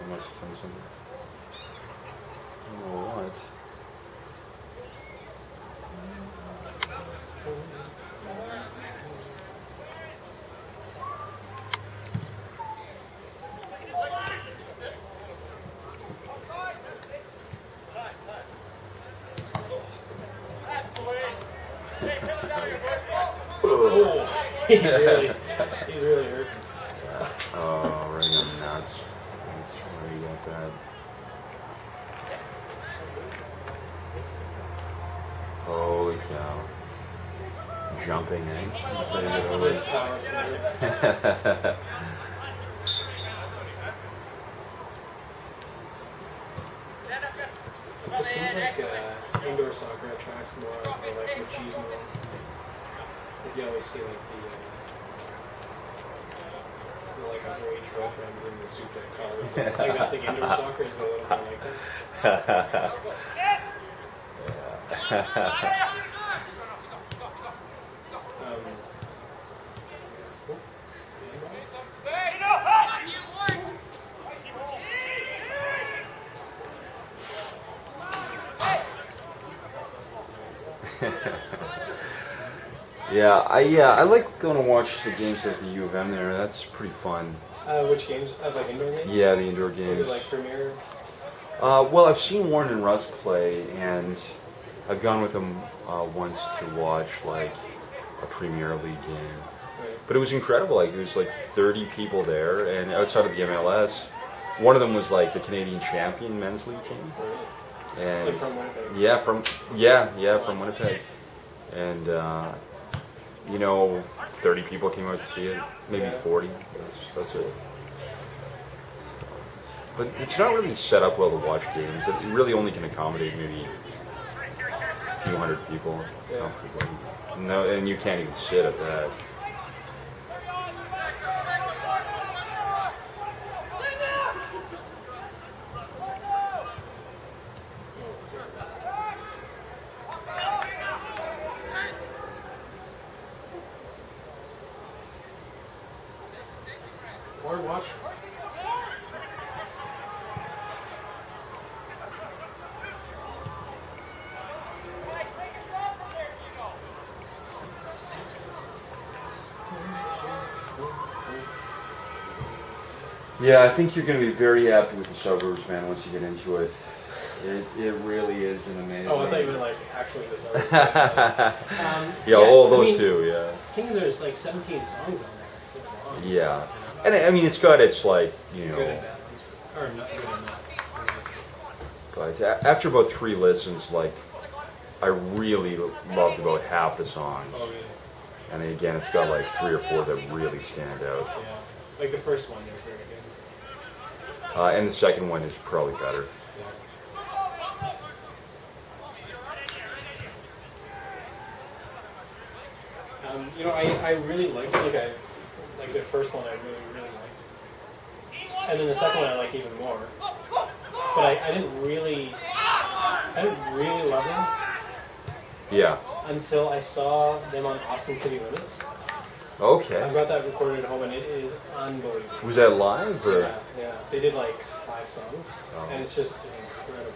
unless it comes in. I don't know what. Oh, he's really hurt. Oh, right on the nuts. That's where you got that. Holy cow. Jumping, eh? That's how you get over His it. power through. It seems like indoor soccer attracts more of the like machismo. Like you always see like the like underage girlfriends in the suit that cars. Like that's like indoor soccer is a little more like that. I like going to watch the games at the U of M there. That's pretty fun. Which games? Like indoor games? Yeah, the indoor games. Was it like Premier? Well, I've seen Warren and Russ play, and I've gone with them once to watch like a Premier League game. Right. But it was incredible. Like, there was like 30 people there, and outside of the MLS, one of them was like the Canadian champion men's league team. Right. And Like from Winnipeg? Yeah, from Winnipeg. And 30 people came out to see it, maybe 40. That's it. But it's not really set up well to watch games. It really only can accommodate maybe a few hundred people comfortably. No, and you can't even sit at that. Or watch. Yeah, I think you're going to be very happy with the suburbs, man, once you get into it. It really is an amazing. Oh, I thought you meant like actually the song. Yeah, all those too, yeah. Things there's like 17 songs on there. It's so long. Yeah. And I mean, it's got its like, Good and bad ones. Or not good and not. But after about 3 listens, like, I really loved about half the songs. Oh, yeah. And again, it's got like 3 or 4 that really stand out. Yeah. Like the first one is very good. And the second one is probably better. I really liked like the first one I really liked, and then the second one I like even more. But I didn't really love them. Yeah. Until I saw them on Austin City Limits. Okay. I've got that recorded at home, and it is unbelievable. Was that live? Or? Yeah. They did like 5 songs, and it's just incredible.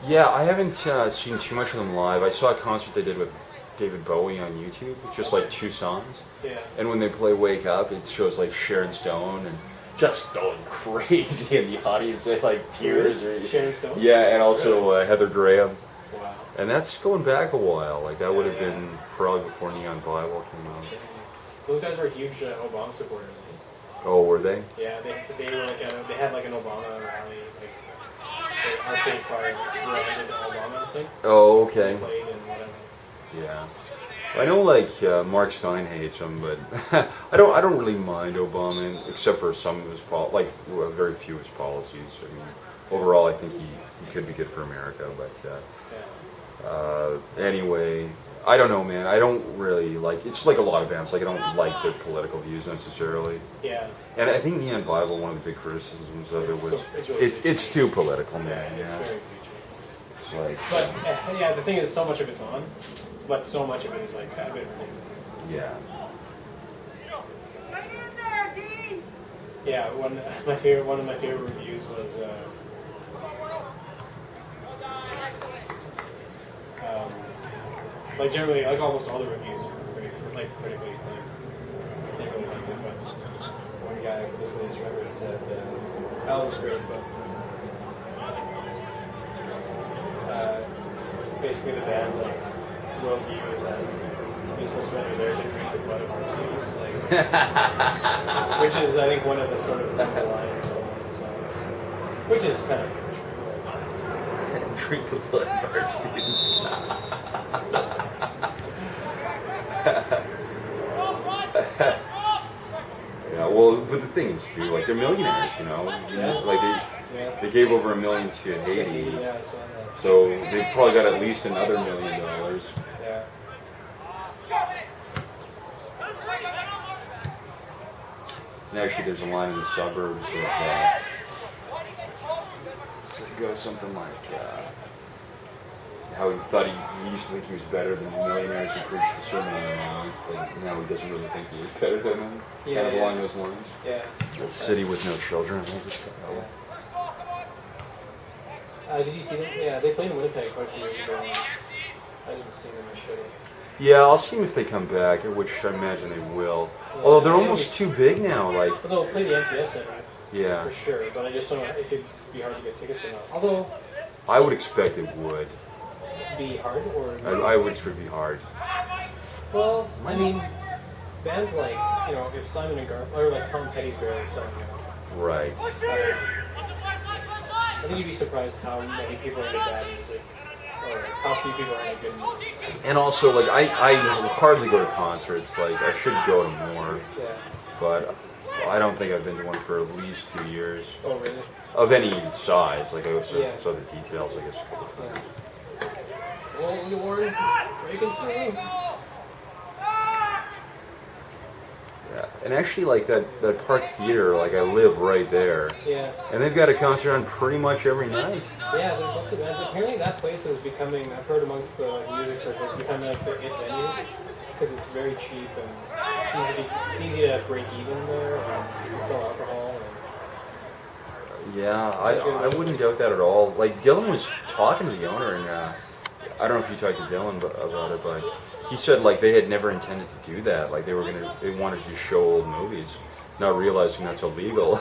Yeah, I haven't seen too much of them live. I saw a concert they did with David Bowie on YouTube, just like 2 songs. Yeah. And when they play "Wake Up," it shows like Sharon Stone and just going crazy in the audience, with like tears. Or, Sharon Stone. Yeah, and also Heather Graham. Wow. And that's going back a while. Like that would have been probably before Neon Bible came out. Those guys were huge Obama supporters. Oh, were they? Yeah, they were like they had like an Obama rally, like Arcade Fire branded Obama, I think. Oh, okay. They played and whatever. Yeah. I know, like Mark Stein hates him, but I don't really mind Obama, except for some of his very few of his policies. I mean, overall, I think he could be good for America. But anyway, I don't know, man. I don't really like. It's like a lot of bands. Like I don't like their political views necessarily. Yeah. And I think Neon Bible, one of the big criticisms of it was it's too political, man. Yeah, it's very preachy. It's like. But yeah, the thing is, so much of it's on, but so much of it is like a bit ridiculous. Yeah. Yeah, one of my favorite reviews was like generally like almost all the reviews are pretty like critically acclaimed. They really liked it, but one guy for this latest record said that was great, but basically the band's like worldview is that businessmen are there to drink the blood of our cities, like, which is I think one of the sort of lines from one of the songs, which is kind of true. Drink the blood of our students. Yeah, well, but the thing is too, like they're millionaires, you know, like they gave over $1 million to Haiti, Yeah, I saw that. so they probably got at least another $1 million. Yeah. And actually, there's a line in the suburbs of so it goes something like how he thought he used to think he was better than the millionaires who preached the sermon on the mount, but now he doesn't really think he is better than them. Yeah, kind of yeah. along those lines. Yeah. A city with no children. All this stuff. Did you see them? Yeah, they played in Winnipeg quite a few years ago. I didn't see them. I should have. Yeah, I'll see if they come back, which I imagine they will. Although they're almost too big now. Like, Well, they'll play the MTS Center yeah, for sure, but I just don't know if it'd be hard to get tickets or not. Although, I would expect it would. be hard or I would expect it would be hard. well, I mean, bands like if Simon and Garfunkel or like Tom Petty's barely selling out. Right. I think you'd be surprised how many people are into bad music, or how few people are into good music. And also, like, I hardly go to concerts. Like, I should go to more, Yeah. but I don't think I've been to one for at least 2 years. Oh, really? Of any size. Like, I also Yeah. saw the details, I guess. Yeah. Oh, Warren, breaking through. Yeah. And actually, like, that Park Theater, like, I live right there. Yeah. And they've got a concert on pretty much every night. Yeah, there's lots of bands. Apparently that place is becoming, I've heard amongst the music circles, becoming like the it venue because it's very cheap and it's easy to break even there and sell alcohol. Yeah, I wouldn't doubt that at all. Like, Dylan was talking to the owner, and I don't know if you talked to Dylan about it, but he said, like, they had never intended to do that. Like, they wanted to show old movies, not realizing that's illegal.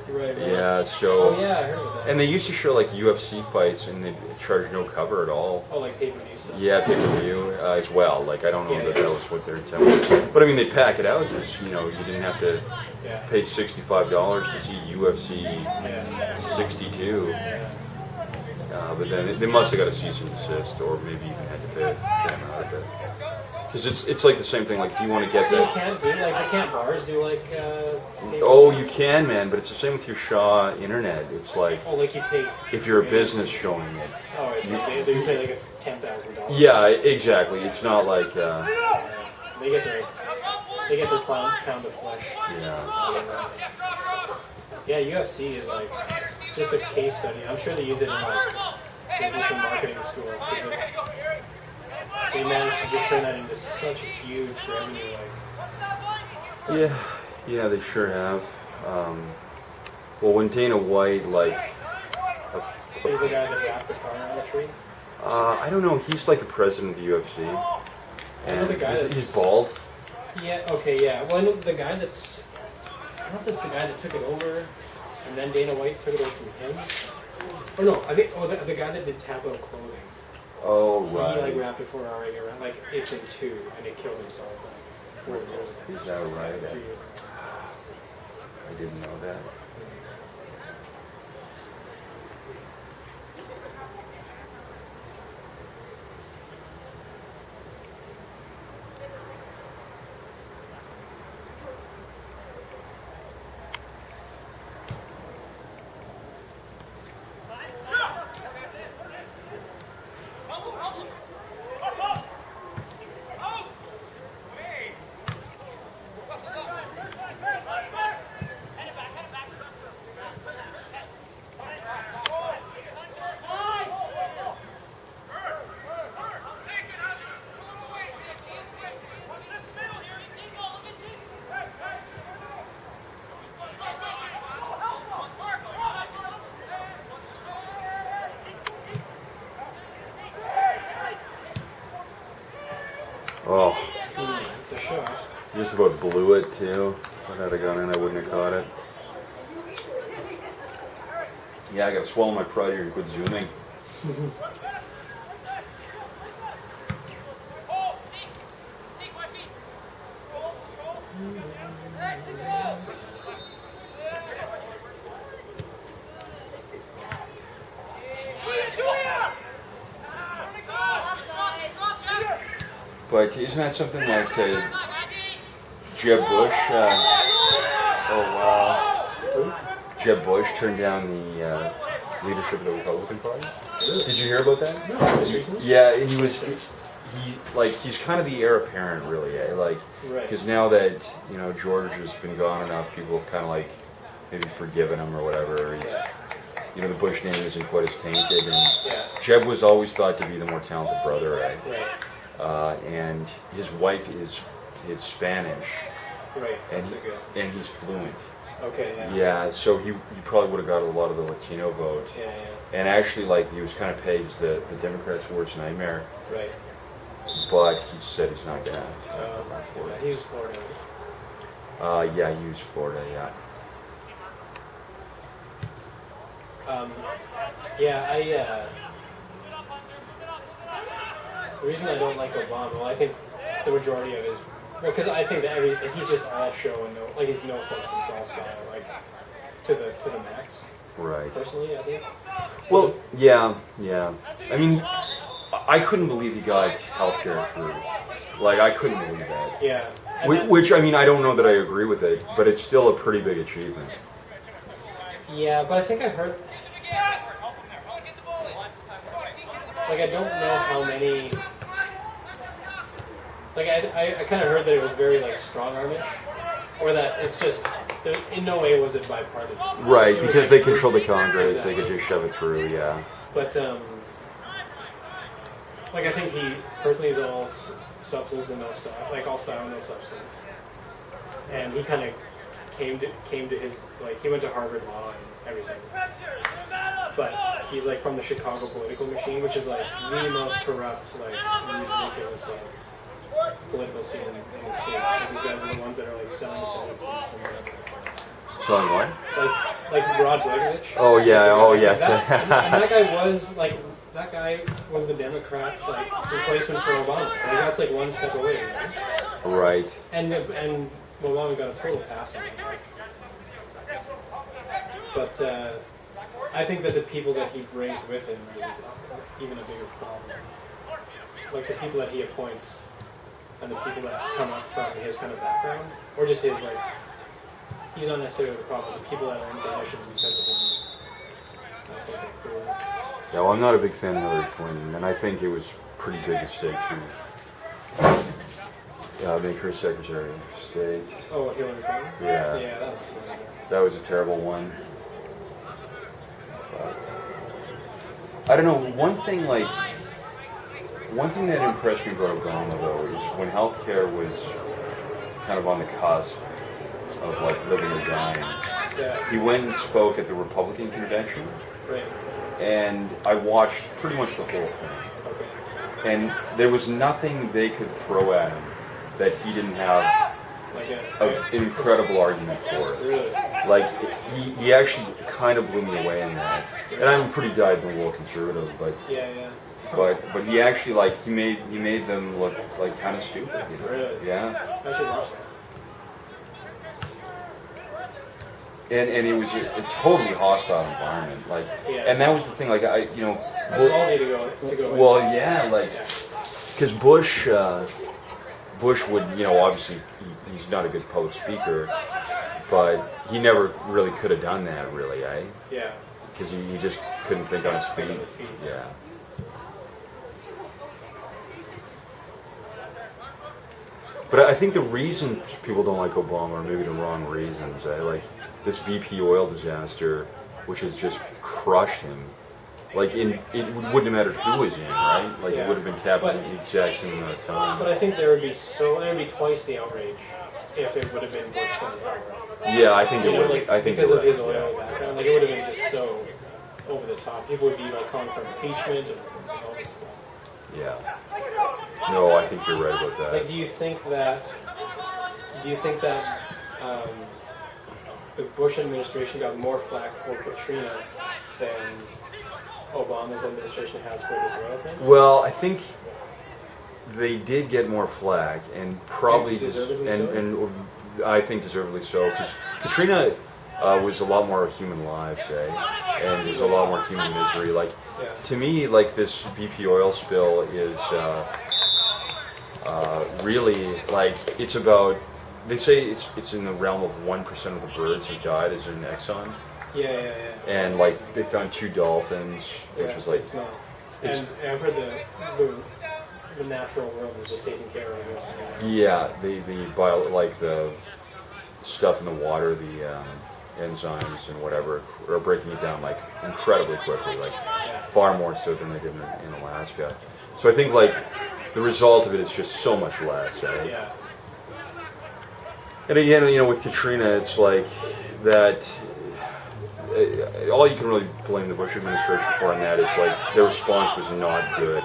Right. Yeah, so... Oh, yeah, I heard about that. And they used to show, like, UFC fights, and they charge no cover at all. Oh, like pay-per-view stuff? Yeah, pay-per-view as well. Like, I don't know that Yeah. was what their intent was. But, I mean, they pack it out, just, you didn't have to Yeah. pay $65 to see UFC Yeah. 62. Yeah. But then they must have got a cease and desist, or maybe even had to pay them out of it. Because it's like the same thing. Like, if you want to get So you that, can't do, like, can't bars do, like, oh, you can, man. But it's the same with your Shaw Internet. It's like Oh, like you pay... if you're a business showing it. Oh, it's like they pay, like, $10,000. Yeah, exactly. It's not like They get their pound of flesh. yeah. Yeah, UFC is like just a case study. I'm sure they use it in like business and marketing school because they managed to just turn that into such a huge revenue. Like, Yeah, they sure have. Well, when Dana White, like, he's the guy that wrapped the car on the tree. I don't know. He's like the president of the UFC, I know and the guy he's that's- bald. Yeah. Okay. Yeah. Well, I know the guy that's. I don't know if that's the guy that took it over, and then Dana White took it over from him. Or no, I think the guy that did Tap Out Clothing. Oh, He right. like wrapped it for an already around like it's in two, and he killed himself like 4 years ago. Is that right? 3 years ago. I didn't know that. just about blew it too. If I had a gun in, I wouldn't have caught it. Yeah, I gotta swallow my pride here and quit zooming. But isn't that something that Jeb Bush, Jeb Bush turned down the leadership of the Republican Party? Really? Did you hear about that? No, just recently? Yeah, he's kind of the heir apparent, really, Right. because now that George has been gone enough, people have kind of like maybe forgiven him or whatever. He's, the Bush name isn't quite as tainted, and Yeah. Jeb was always thought to be the more talented brother, right? Right. And his wife is Spanish, Right. and That's a good. and he's fluent. Okay. Yeah. Yeah, so he probably would have got a lot of the Latino vote. Yeah. And actually, like, he was kind of pegged as the Democrats' worst nightmare, Yeah. Right. but he said he's not gonna. That's too bad. He was Florida. Yeah, he was Florida. Yeah. Yeah. The reason I don't like Obama, well, I think the majority of his, because I think that he's just all show and he's no substance, all style, like to the max. Right. Personally, I think. Well, yeah. I mean, I couldn't believe he got healthcare through. Like, I couldn't believe that. Yeah. Which, I mean, I don't know that I agree with it, but it's still a pretty big achievement. Yeah, but I think I heard. Like, I don't know how many. Like, I kind of heard that it was very, like, strong-armish. Or that it's just. In no way was it bipartisan. Right, because like, they control the Congress, exactly. they could just shove it through, yeah. But, like, I think he personally is all substance and no style. Like, all style and no substance. And he kind of came to his, like, he went to Harvard Law and everything. But he's, like, from the Chicago political machine, which is, like, the most corrupt, like, ridiculous, political scene in the States. Like, these guys are the ones that are, like, selling Senate seats and whatever. Selling what? Like Rod Blagojevich. Oh, yeah, oh, yes. And that guy was the Democrats' like replacement for Obama. Like, that's like one step away. You know? Right. And Obama got a total pass on it. But I think that the people that he brings with him is even a bigger problem. Like the people that he appoints and the people that come up from his kind of background, or just his like. He's not necessarily the problem. The people that are in positions because of him, I think they're cool. Yeah, well, I'm not a big fan of Hillary Clinton, and I think it was pretty big mistake to make her Secretary of State. Oh, Hillary Clinton? Yeah. Yeah, that was terrible. That was a terrible one. But, I don't know, one thing that impressed me about Obama, though, is when healthcare was kind of on the cusp of like living or dying. Yeah. He went and spoke at the Republican convention, Right. and I watched pretty much the whole thing. Okay. And there was nothing they could throw at him that he didn't have Like an incredible argument for. Really? Like, he actually kind of blew me away in that. And I'm a pretty dyed-in-the-wool conservative, but Yeah. but he actually, like, he made them look like kind of stupid. You know? Really? Yeah. I should watch that. And it was a totally hostile environment, like, Yeah. and that was the thing, like, That's ballsy to go. well, in. yeah, like, Yeah. because Bush would, obviously he's not a good public speaker, but he never really could have done that, really, Yeah. because he just couldn't think on his feet. Yeah. But I think the reason people don't like Obama are maybe the wrong reasons. Like this BP oil disaster, which has just crushed him. Like it wouldn't have mattered who was in, right? Like it would have been Captain Jackson in that time. But I think there would be twice the outrage if it would have been Bush than Hillary. Yeah, I think it would. Like, I think because you're of right. his oil background, like it would have been just so over the top. People would be like calling for impeachment and all this stuff. Yeah. No, I think you're right about that. Like, do you think that do you think that the Bush administration got more flack for Katrina than Obama's administration has for this oil thing? Well, I think they did get more flack, and probably And I think deservedly so, because Katrina was a lot more human lives, and there's a lot more human misery. Like, to me, like this BP oil spill is really like it's about. They say it's in the realm of 1% of the birds have died as in Exxon. Yeah. And like they found 2 dolphins, which was like it's not. And I've heard the natural world is just taking care of it. yeah, the like the stuff in the water, the enzymes and whatever are breaking it down like incredibly quickly, like far more so than they did in Alaska. So I think like the result of it is just so much less. Yeah. And again, you know, with Katrina, it's like that. All you can really blame the Bush administration for on that is like their response was not good,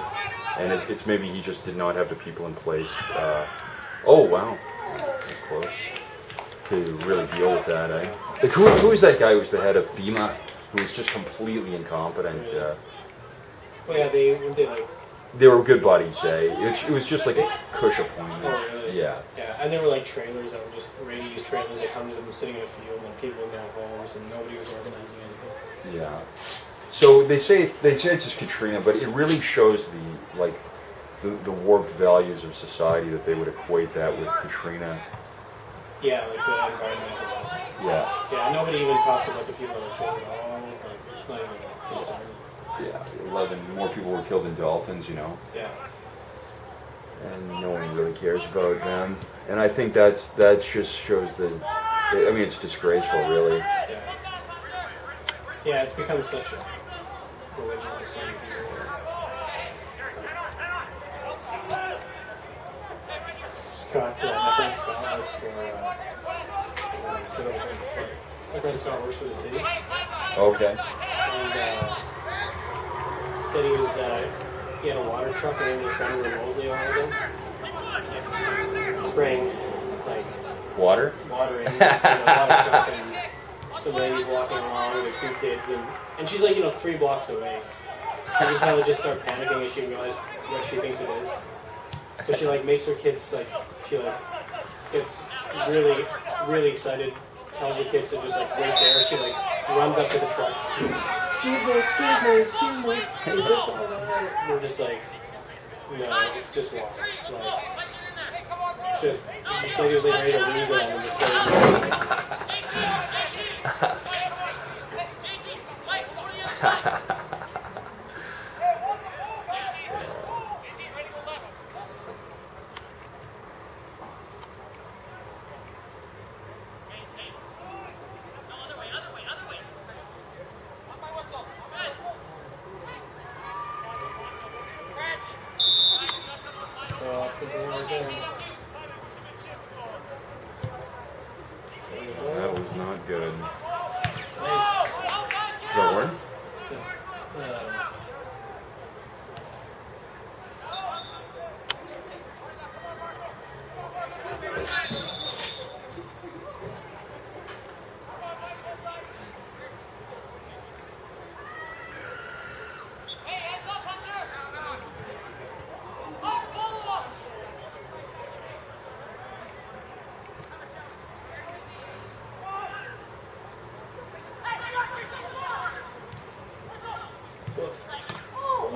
and it's maybe he just did not have the people in place. Oh wow, that's close to really deal with that. Like, who was that guy who was the head of FEMA, who was just completely incompetent? Well, yeah, they like. They were good buddies, It was just like a cush appointment. Oh, really? Yeah. Yeah, and there were like trailers that were just ready-to-use trailers, like hundreds of them sitting in a field, and people in their homes, and nobody was organizing anything. Yeah. So they say it's just Katrina, but it really shows the warped values of society that they would equate that with Katrina. Yeah, like the environmental. Yeah. Yeah, nobody even talks about the people that are killed at all. Like, not even concerned. Yeah, 11 more people were killed than dolphins, you know. Yeah. And no one really cares about them. And I think that just shows I mean, it's disgraceful, really. Yeah. Yeah, it's become such a religion for so many people. Scott, my friend Scott works for, my friend Scott works for the city. Okay. And said he had a water truck and he was running the Mosley oil spraying like Water? Watering in a water truck, and some ladies walking along with 2 kids, and she's like 3 blocks away. You can kind of just start panicking as she realizes what she thinks it is. So she like makes her kids she gets really, really excited, tells her kids to just like wait there. She like runs up to the truck. Excuse me, is this water? We're just like, no, it's just water. Like, just, this lady was like ready to lose it on the That was not good. Nice. Is that word?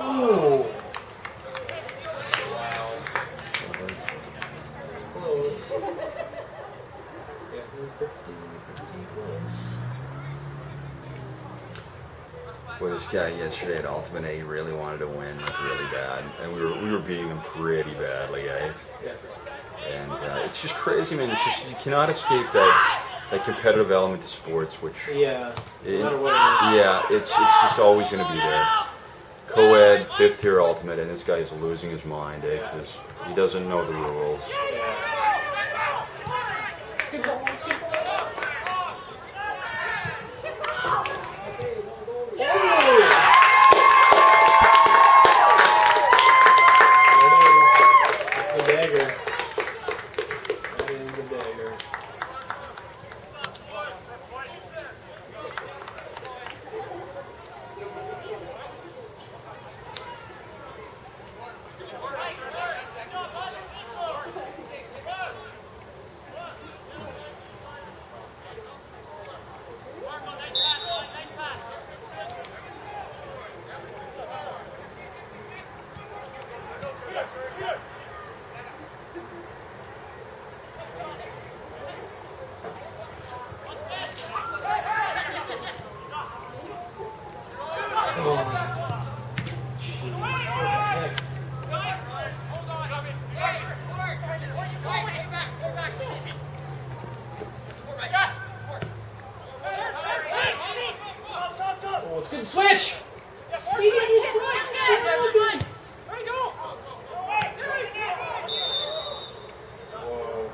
Ooh. Wow. It's close. Yeah, Well, this guy yesterday at Ultimate A, he really wanted to win, like really bad, and we were beating him pretty badly, Yeah. And it's just crazy, man. It's just you cannot escape that competitive element to sports, which Yeah. No matter what it is. yeah, it's just always going to be there. Co-ed, 5th tier Ultimate, and this guy is losing his mind, because he doesn't know the rules. Yeah. Let's get going. There it is. It's the dagger. That is the dagger. Switch! See, you switch! Whoa.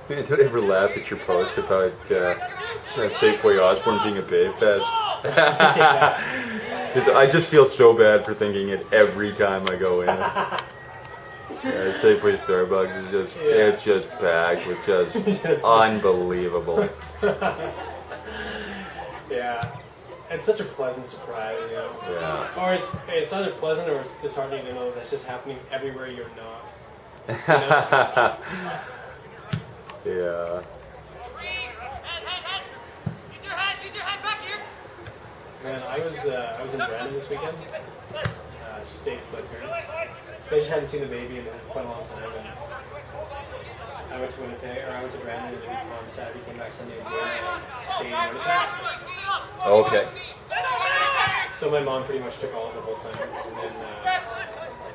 Did I ever laugh at your post about Safeway Osborne being a babe fest? Because I just feel so bad for thinking it every time I go in. Safeway Starbucks is just, it's just packed with just unbelievable. Yeah. It's such a pleasant surprise, you know? Yeah. Or it's either pleasant or it's disheartening to know that's just happening everywhere you're not. You know? Yeah. Man, I was in Brandon this weekend. Stayed with my parents. They just hadn't seen the baby in quite a long time. And I went to Winnipeg, or I went to Brandon and on Saturday, came back Sunday, and stayed in Winnipeg. Okay. So my mom pretty much took all of the whole time, and then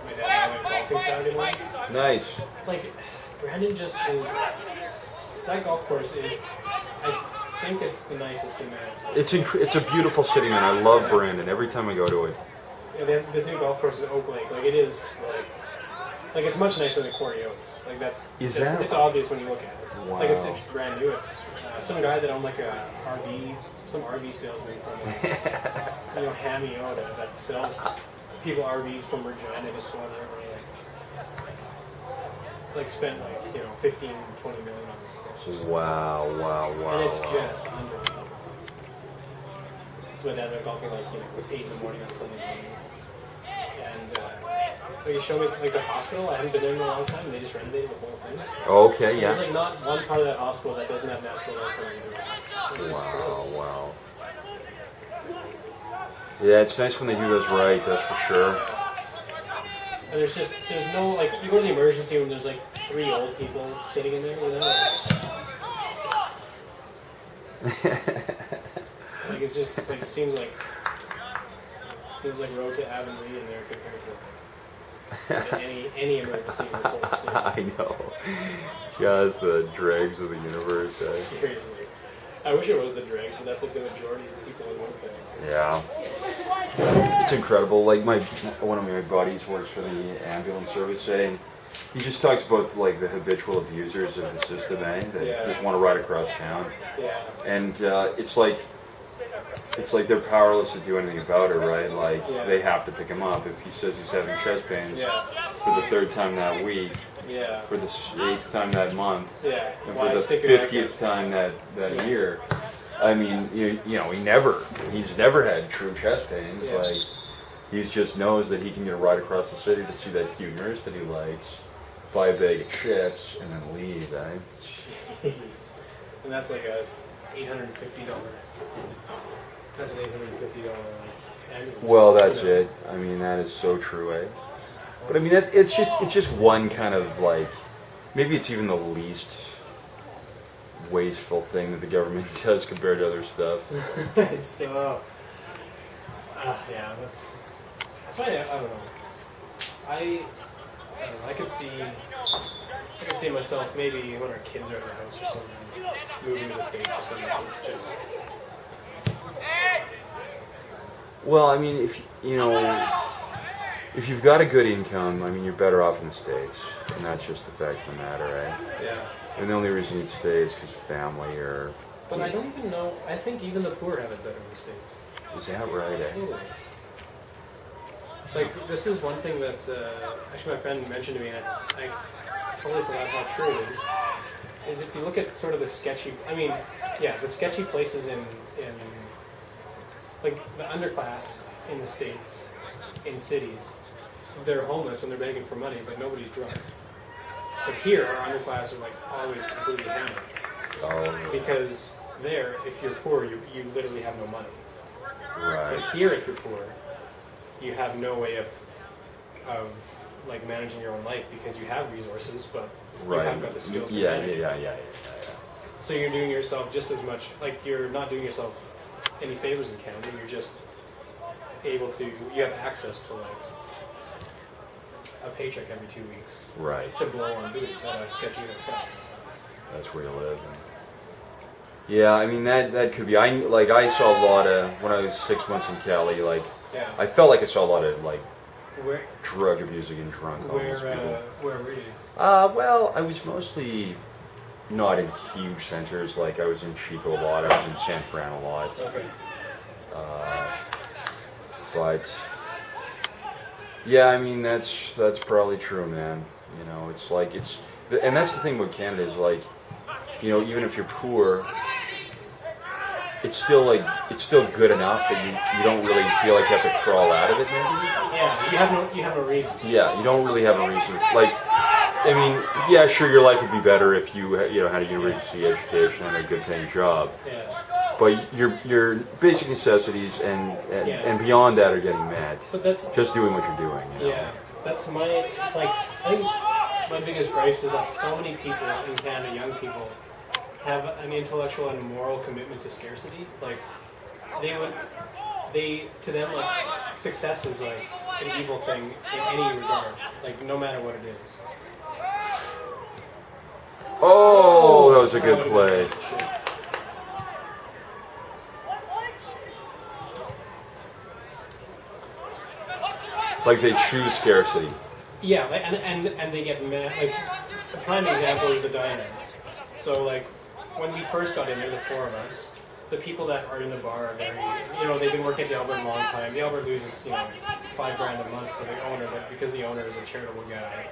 my dad and I went golfing Saturday morning. Nice. Like, Brandon just is. That golf course is. I think it's the nicest in Manitoba. It's a beautiful city, man. I love Brandon every time I go to it. Yeah, they have this new golf course at Oak Lake. Like it is like it's much nicer than Quarry Oaks. Like it's obvious when you look at it. Wow. Like it's brand new. It's some guy that owned like some RV salesman from Hammy Oda that sells people RVs from Regina to Swan River. Like spent 15, 20 million on this course. Wow. And it's just unbelievable. So my dad went golfing 8 in the morning on Sunday morning. And he showed me the hospital. I haven't been there in a long time. They just renovated the whole thing. Okay, yeah. There's not one part of that hospital that doesn't have natural air coming in. Wow. Yeah, it's nice when they do those right, that's for sure. And there's no, you go to the emergency room, there's 3 old people sitting in there, it's just, it seems like Road to Avonlea in there compared to any emergency in this whole city. I know. Just the dregs of the universe. Seriously. I wish it was the dregs, but that's the majority of the people in Winnipeg. Yeah. It's incredible. One of my buddies works for the ambulance service, and he just talks about the habitual abusers of the system, that just want to ride across town. Yeah. And it's like they're powerless to do anything about it, right? They have to pick him up. If he says he's having chest pains for the 3rd time that week, for the 8th time that month, and for the 50th time that year. I mean, he's never had true chest pains. Yeah. He just knows that he can get a ride across the city to see that cute nurse that he likes, buy a bag of chips, and then leave, Jeez. And that's $850. That's an $850 ambulance. Well, that's it. I mean, that is so true, But I mean, it's just one kind of maybe it's even the least wasteful thing that the government does compared to other stuff. It's so. That's why I don't know. I don't know. I could see myself maybe when our kids are in the house or something, moving to the States or something. It's just. Well, I mean, if you've got a good income, I mean, you're better off in the States, and that's just the fact of the matter, right? Yeah. And the only reason you'd stay is because of family or... But I don't even know, I think even the poor have it better in the States. Is that right, Totally. This is one thing that, actually my friend mentioned to me, and I totally forgot how true it is if you look at sort of the sketchy, the sketchy places in the underclass in the States, in cities, they're homeless and they're begging for money, but nobody's drunk. But here, our underclass are always completely hammered. Oh. Because there, if you're poor, you literally have no money. Right. But here, if you're poor, you have no way of managing your own life because you have resources, but you haven't got the skills to manage. Yeah. So you're doing yourself just as much, you're not doing yourself any favors in Canada, you're just able to, you have access to a paycheck every 2 weeks. Right. To blow on booze at a sketchy hotel. that's where you live. And yeah, I mean that could be. I saw a lot of when I was 6 months in Cali. Like Yeah. I felt like I saw a lot of like Where drug abusing and drunk homeless people. where were you? Well, I was mostly not in huge centers. Like I was in Chico a lot. I was in San Fran a lot. Okay. But yeah, I mean that's probably true, man. You know, it's like and that's the thing about Canada is like, you know, even if you're poor, it's still good enough that you don't really feel like you have to crawl out of it, maybe. Yeah, you have no reason. Yeah, you don't really have a reason. Like, I mean, yeah, sure, your life would be better if you had a university education and a good paying job. Yeah. But your basic necessities and beyond that are getting met. But that's Just doing what you're doing. You know? yeah. That's my I think my biggest gripes is that so many people in Canada, young people, have an intellectual and moral commitment to scarcity. Like to them like success is like an evil thing in any regard. Like no matter what it is. Oh, that was a good That play. would've been shit. Like they choose scarcity. Yeah, like, and they get mad. Like the prime example is the diner. So like when we first got in there, the four of us, the people that are in the bar are very, they've been working at the Albert a long time. The Albert loses, $5,000 a month for the owner, but because the owner is a charitable guy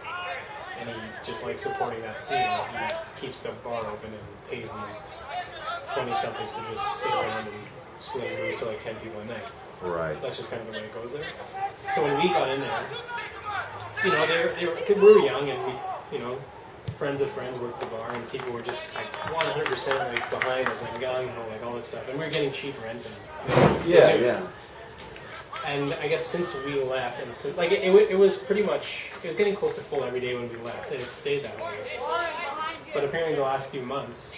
and he just likes supporting that scene, he keeps the bar open and pays these 20-somethings to just sit around and sling booze to like 10 people a night. Right. That's just kind of the way it goes there. So when we got in there, we were young and we, friends of friends worked the bar and people were just like 100% like behind us, like gung-ho, like all this stuff. And we were getting cheap rent and Yeah. And I guess since we left, and so, like it was pretty much, it was getting close to full every day when we left, and it stayed that way. But apparently the last few months,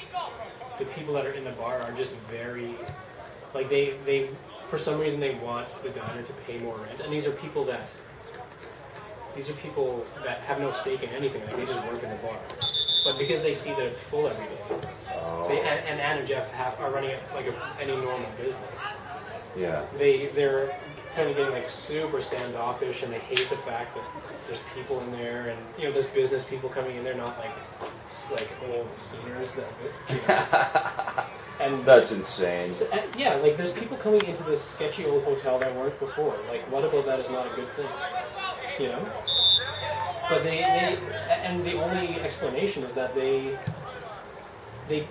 the people that are in the bar are just very, like they for some reason they want the diner to pay more rent, and these are people that have no stake in anything. Like they just work in the bar, but because they see that it's full every day, and Ann and Jeff are running it like any normal business. Yeah. They're kind of getting like super standoffish, and they hate the fact that there's people in there, and there's business people coming in there, not like old sceners that. And That's insane. so, yeah, like there's people coming into this sketchy old hotel that weren't before. Like, what about that is not a good thing? But and the only explanation is that they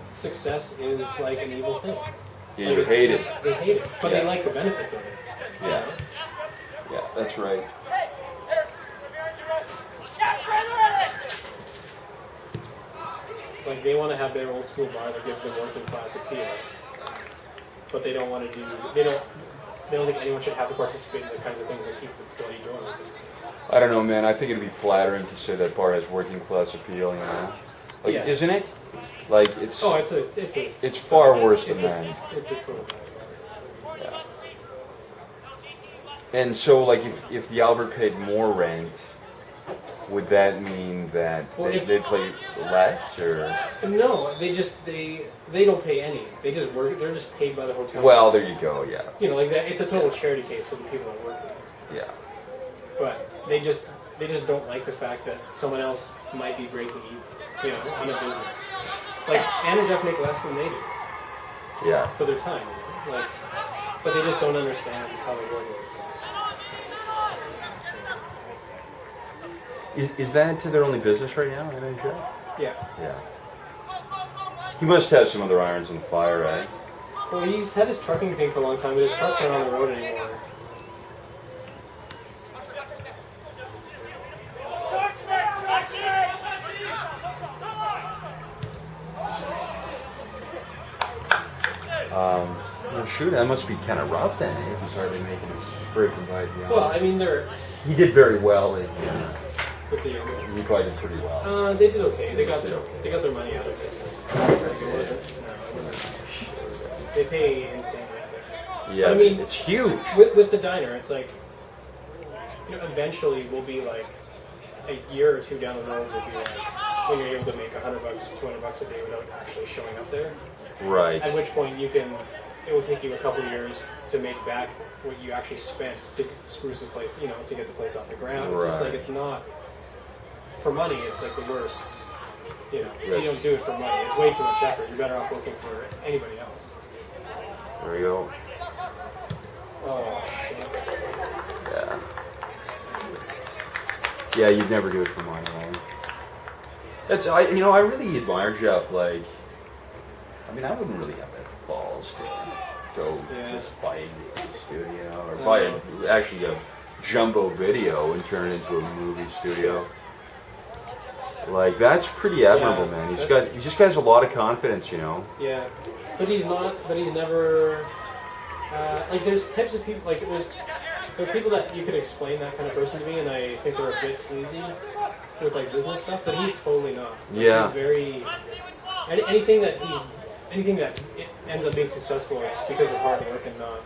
success is like an evil thing. Yeah, Like you hate it. They hate it, but Yeah. they like the benefits of it. Yeah. Yeah, that's right. Like they want to have their old school bar that gives them working class appeal, but they don't want to do. They don't think anyone should have to participate in the kinds of things that keep the bloody door open. I don't know, man. I think it'd be flattering to say that bar has working class appeal, Like, Yeah. isn't it? Like, it's... Oh, it's far worse than that. It's a total. Yeah. And so, like, if the Albert paid more rent, would that mean that Well, they'd pay less, or... No, they don't pay any. They just work. They're just paid by the hotel. Well, there you go, yeah. Like that. It's a total charity case for the people that work there. Yeah. But they just don't like the fact that someone else might be breaking even, on a business. Like Ann and Jeff make less than they do Yeah. for their time, like, but they just don't understand how the world works. Is that their only business right now, Ann and Jeff? Yeah. Yeah. He must have some other irons in the fire, eh? Well, he's had his trucking thing for a long time, but his trucks aren't on the road anymore. Well, shoot, that must be kind of rough then, if he's hardly making his scraping by the Well, I mean, they're He did very well. with the younger. He probably did pretty well. They did okay. They got did okay. They got their money out of it. They pay insane rent there. Yeah, I mean, it's huge. With the diner, it's like, eventually we'll be like, a year or two down the road, we'll be like, when you're able to make $100, $200 a day without actually showing up there. Right. At which point it will take you a couple of years to make back what you actually spent to spruce the place, to get the place off the ground. It's just like, it's not, for money, it's like the worst. You don't do it for money. It's way too much effort. You're better off working for anybody else. There you go. Oh, shit. Yeah. Yeah, you'd never do it for money, right? I really admire Jeff. Like, I wouldn't really have the balls to go just buy a studio or buy a jumbo video and turn it into a movie studio. Like, that's pretty admirable, man. He just has a lot of confidence, Yeah, but he's never. There's types of people there are people that you could explain that kind of person to me, and I think they're a bit sleazy with business stuff, but he's totally not. Yeah. He's very anything that it ends up being successful, it's because of hard work and not.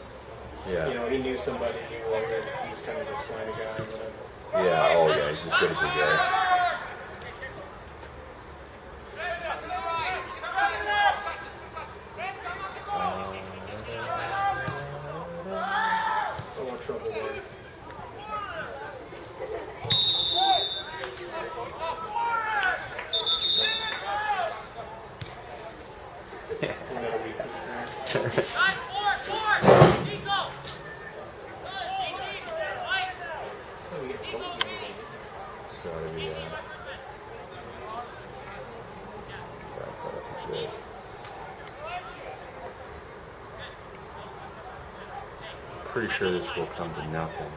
Yeah. He knew somebody, or he's kind of a sign guy or whatever. Yeah. Oh yeah, he's as good as he gets. Trouble there. Pretty sure this will come to nothing.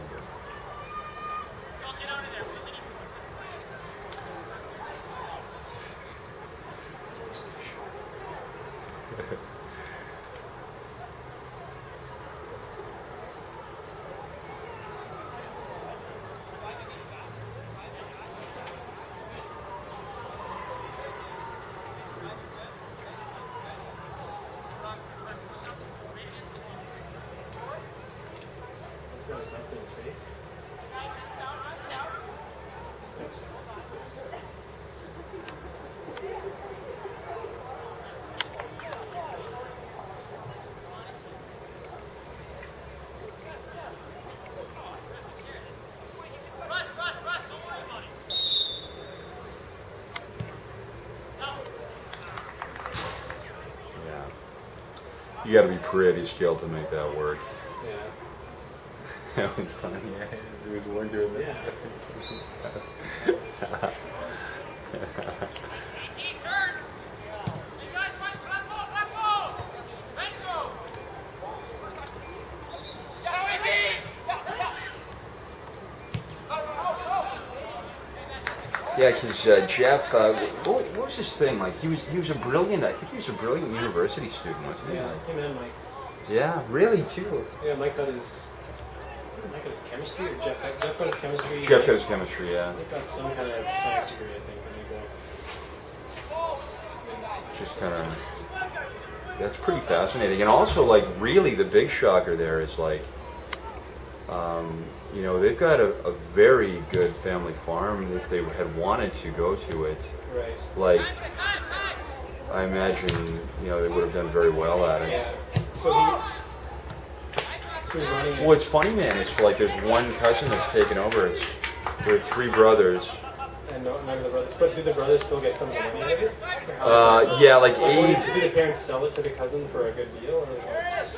That's in his face. Thanks. Yeah. You got to be pretty skilled to make that work. Yeah. That was funny. Yeah, there was one doing that. Yeah, because Jeff, what was his thing? Like, he was a brilliant. I think he was a brilliant university student, wasn't he? Yeah, him and Mike. Yeah, really too. Yeah, Mike got his chemistry, or Jeff got his chemistry. Jeff got his chemistry, yeah. He got some kind of science degree, I think, and he Just kind of, that's pretty fascinating. And also, like, really the big shocker there is, like, they've got a very good family farm if they had wanted to go to it. Right. Like, I imagine, they would have done very well at it. Yeah. So he was running it. What's funny, man, is like there's one cousin that's taken over. There are three brothers. And none of the brothers. But did the brothers still get some of the money out of it? Yeah, like Abe. Did the parents sell it to the cousin for a good deal? Or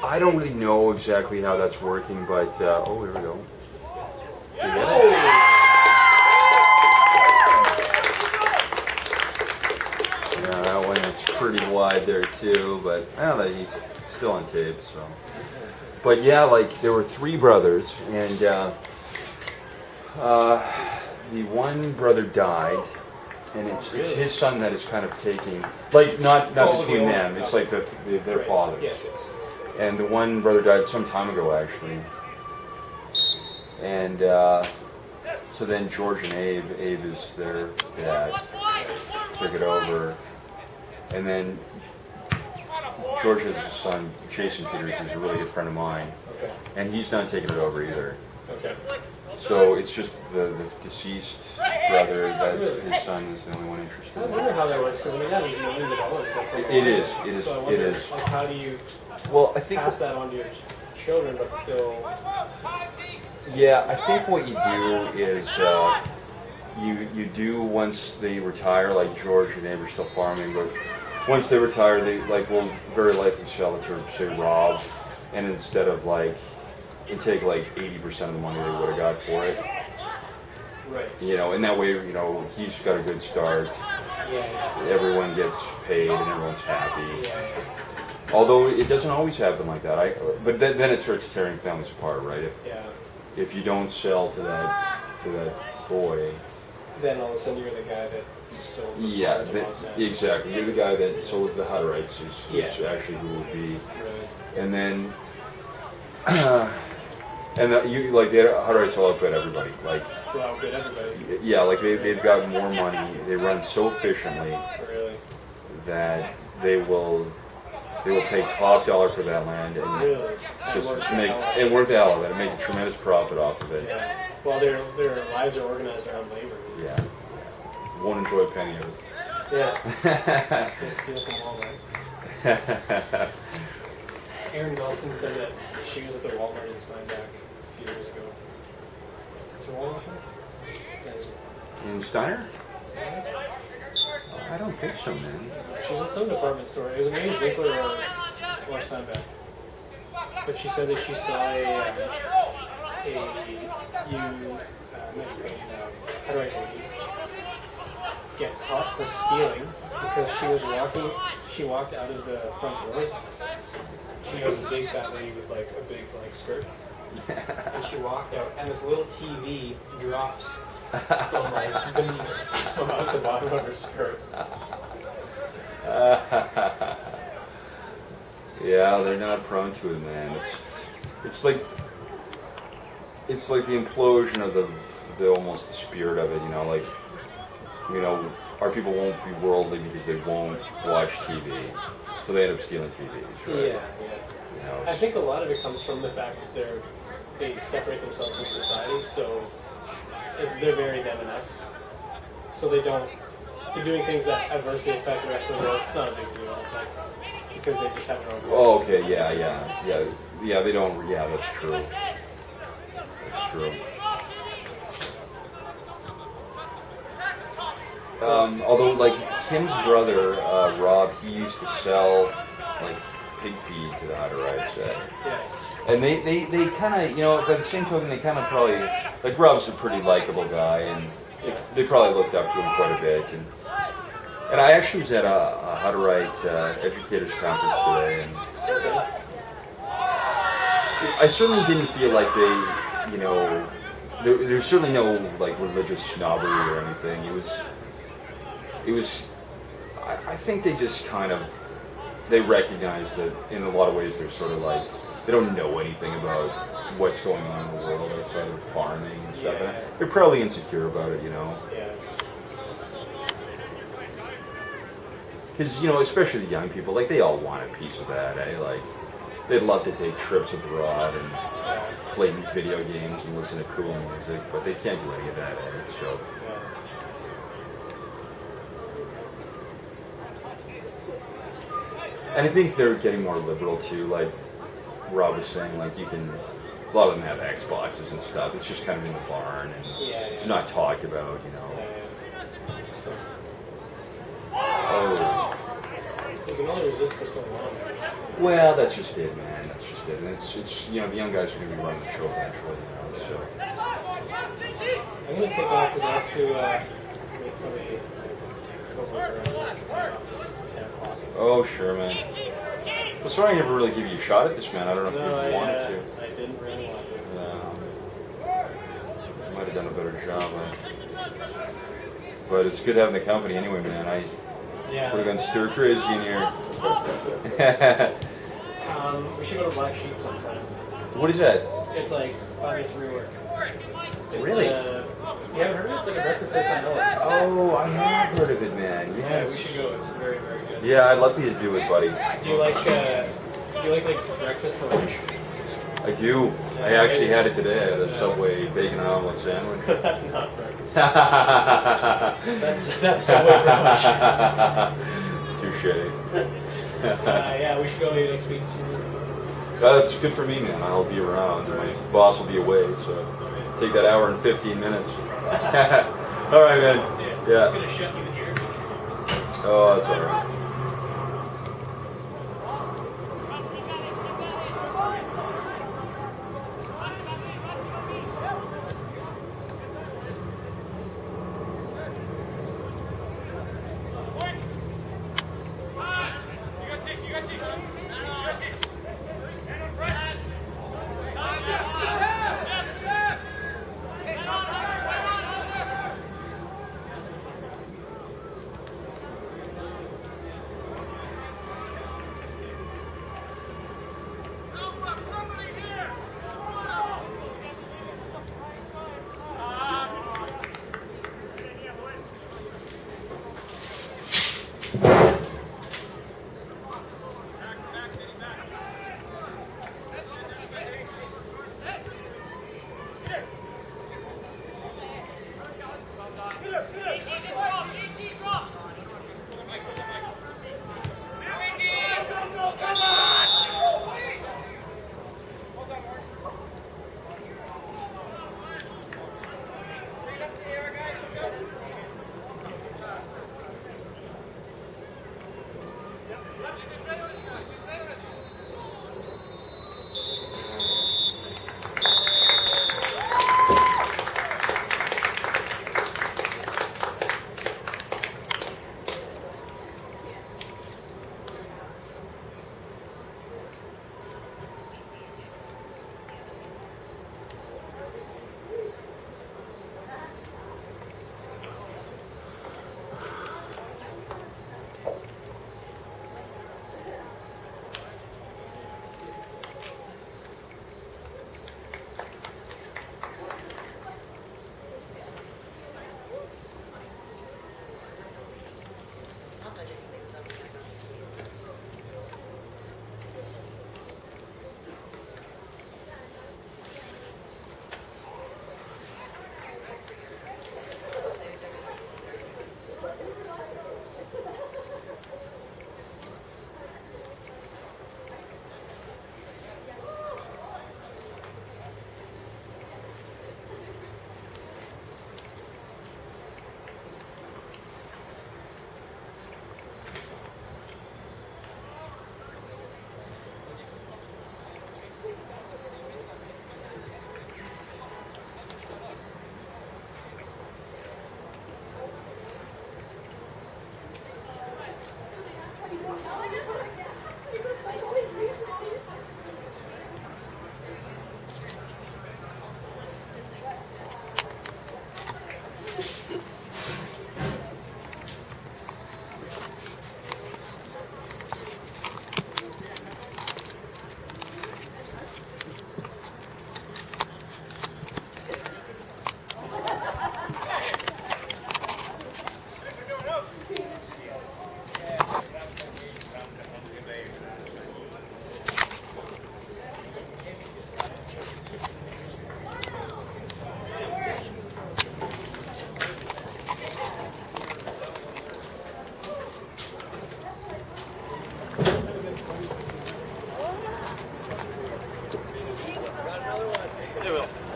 I don't really know exactly how that's working, but oh, here we go. You get it? Yeah, that one is pretty wide there too, but he's still on tape, so. But yeah, like there were three brothers, and the one brother died, and it's his son that is kind of taking, like not between them. It's like their fathers. Yes. And the one brother died some time ago, actually. And so then George and Abe is their dad, took it over, and then George has a son, Jason Peters, who's a really good friend of mine, and he's not taking it over either. Okay. So it's just the deceased brother that his son is the only one interested I in. wonder how that works, because I mean, that is millions of dollars. It is. So I wonder, It is. like, how do you Well, I think. pass that on to your children, but still... Yeah, I think what you do is you do once they retire, like George, your neighbor's still farming, but once they retire, they will very likely sell it to, say, Rob, and instead of and take 80% of the money they would have got for it. Right. And that way, he's got a good start. Yeah. Everyone gets paid and everyone's happy. Yeah. Although it doesn't always happen like that. But then it starts tearing families apart, right? If you don't sell to that boy. Then all of a sudden you're the guy that sold the farm to Monsanto. Exactly. You're the guy that sold the Hutterites is actually who would be. Right. And then, the Hutterites will outbid everybody. Outbid everybody. Yeah, they've got more money. They run so efficiently Really? that they will pay top dollar for that land and Really? just work the hell of it and make a tremendous profit off of it. Yeah. Well, their lives are organized around labor. Yeah. Won't enjoy a penny of it. Yeah. Still steal from Walmart. Erin Nelson said that she was at the Walmart in Steinbach a few years ago. Is there Walmart there? In Steiner? I don't think so, man. She was in some department store. It was maybe Winkler or Steinbach. But she said that she saw get caught for stealing because she walked out of the front doors. She was a big fat lady with a big skirt. And she walked out and this little TV drops from out the bottom of her skirt. Yeah, they're not prone to it, man. It's like the implosion of the almost the spirit of it, our people won't be worldly because they won't watch TV, so they end up stealing TVs, right? Yeah. I think a lot of it comes from the fact that they separate themselves from society, so they're very them and us. So they're doing things that adversely affect the rest of the world. It's not a big deal, because they just have their own. Oh, okay, yeah. They don't. Yeah, that's true. That's true. Although, Kim's brother, Rob, he used to sell pig feed to the Hutterites. And they kind of, by the same token, they kind of probably, Rob's a pretty likable guy, and they probably looked up to him quite a bit. And I actually was at a Hutterite educators conference today, and I certainly didn't feel like they, there's certainly no religious snobbery or anything. It was. I think they just they recognize that in a lot of ways they're sort of they don't know anything about what's going on in the world outside of farming and stuff. Yeah. And they're probably insecure about it, Yeah. Because, especially the young people, they all want a piece of that, eh? They'd love to take trips abroad and play video games and listen to cool music, but they can't do any of that, eh? So. And I think they're getting more liberal too, Rob was saying, a lot of them have Xboxes and stuff. It's just kind of in the barn, and it's not talked about, Oh. You can only resist for so long. Well, that's just it, man. That's just it. And it's the young guys are going to be running the show eventually, so. I'm going to take off because I have to meet somebody over around 10 o'clock. Oh, sure, man. Well, sorry I never really gave you a shot at this, man. I don't know if you wanted to. I didn't really want to. I might have done a better job. But it's good having the company anyway, man. Would have gone stir crazy in here. We should go to Black Sheep sometime. What is that? It's 5 minutes rework. Really? You haven't heard of it? It's like a breakfast place on Ellis. Oh, I have heard of it, man. Yes. Yeah, we should go. It's very, very good. Yeah, I'd love to do it, buddy. Do you like breakfast for lunch? I do. I actually had it today. I had a Subway bacon and omelet sandwich. That's not perfect. That's Subway for lunch. Touche. Yeah, we should go maybe next week. That's good for me, man. I'll be around. My boss will be away, so take that hour and 15 minutes. All right, man. Yeah. It's gonna shut you in here. Oh, that's all right.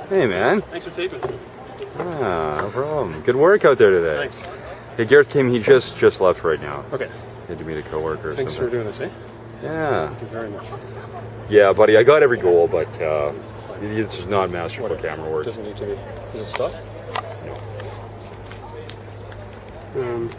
Hey, man. Thanks for taping. Ah, no problem. Good work out there today. Thanks. Hey, Gareth came. He just left right now. Okay. He had to meet a coworker. Or Thanks something. for doing this, eh? Yeah. Thank you very much. Yeah, buddy. I got every goal, but this is not masterful camera work. Doesn't need to be. Does it stop? No.